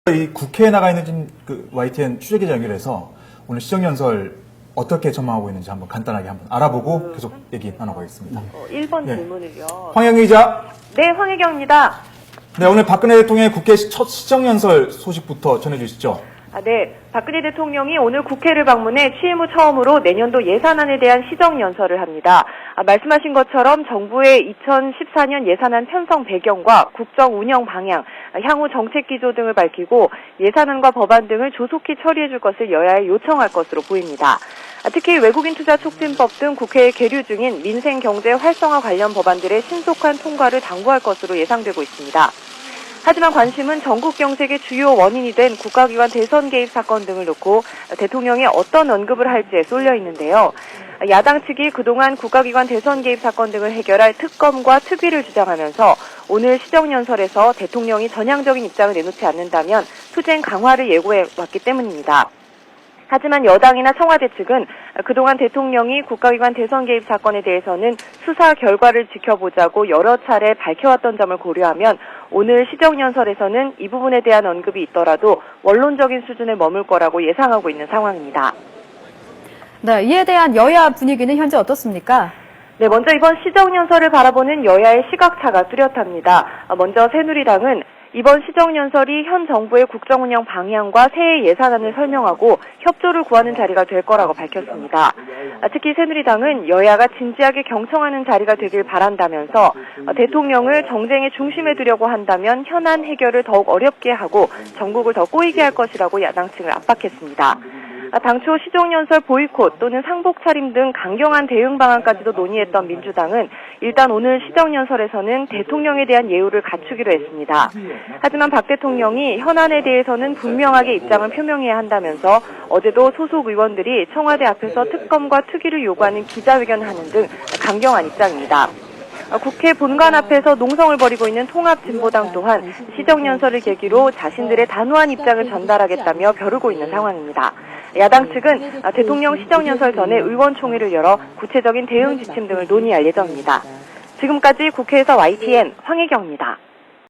이 국회에 나가 있는 지금 그 YTN 취재기자 연결해서 오늘 시정연설 어떻게 전망하고 있는지 한번 간단하게 한번 알아보고 계속 얘기 나눠보겠습니다. 1번 네. 질문을요. 황영희 기자. 네, 황혜경입니다. 네, 오늘 박근혜 대통령의 국회 첫 시정연설 소식부터 전해주시죠. 네. 박근혜 대통령이 오늘 국회를 방문해 취임 후 처음으로 내년도 예산안에 대한 시정연설을 합니다. 말씀하신 것처럼 정부의 2014년 예산안 편성 배경과 국정 운영 방향, 향후 정책 기조 등을 밝히고 예산안과 법안 등을 조속히 처리해 줄 것을 여야에 요청할 것으로 보입니다. 특히 외국인 투자 촉진법 등 국회에 계류 중인 민생 경제 활성화 관련 법안들의 신속한 통과를 당부할 것으로 예상되고 있습니다. 하지만 관심은 전국 경색의 주요 원인이 된 국가기관 대선 개입 사건 등을 놓고 대통령이 어떤 언급을 할지에 쏠려 있는데요. 야당 측이 그동안 국가기관 대선 개입 사건 등을 해결할 특검과 특위를 주장하면서 오늘 시정연설에서 대통령이 전향적인 입장을 내놓지 않는다면 투쟁 강화를 예고해왔기 때문입니다. 하지만 여당이나 청와대 측은 그동안 대통령이 국가기관 대선 개입 사건에 대해서는 수사 결과를 지켜보자고 여러 차례 밝혀왔던 점을 고려하면 오늘 시정연설에서는 이 부분에 대한 언급이 있더라도 원론적인 수준에 머물 거라고 예상하고 있는 상황입니다. 네, 이에 대한 여야 분위기는 현재 어떻습니까? 네, 먼저 이번 시정연설을 바라보는 여야의 시각차가 뚜렷합니다. 먼저 새누리당은 이번 시정연설이 현 정부의 국정운영 방향과 새해 예산안을 설명하고 협조를 구하는 자리가 될 거라고 밝혔습니다. 특히 새누리당은 여야가 진지하게 경청하는 자리가 되길 바란다면서 대통령을 정쟁의 중심에 두려고 한다면 현안 해결을 더욱 어렵게 하고 전국을 더 꼬이게 할 것이라고 야당 측을 압박했습니다. 당초 시정연설 보이콧 또는 상복 차림 등 강경한 대응 방안까지도 논의했던 민주당은 일단 오늘 시정연설에서는 대통령에 대한 예우를 갖추기로 했습니다. 하지만 박 대통령이 현안에 대해서는 분명하게 입장을 표명해야 한다면서 어제도 소속 의원들이 청와대 앞에서 특검과 특위를 요구하는 기자회견을 하는 등 강경한 입장입니다. 국회 본관 앞에서 농성을 벌이고 있는 통합진보당 또한 시정연설을 계기로 자신들의 단호한 입장을 전달하겠다며 벼르고 있는 상황입니다. 야당 측은 대통령 시정연설 전에 의원총회를 열어 구체적인 대응 지침 등을 논의할 예정입니다. 지금까지 국회에서 YTN 황혜경입니다.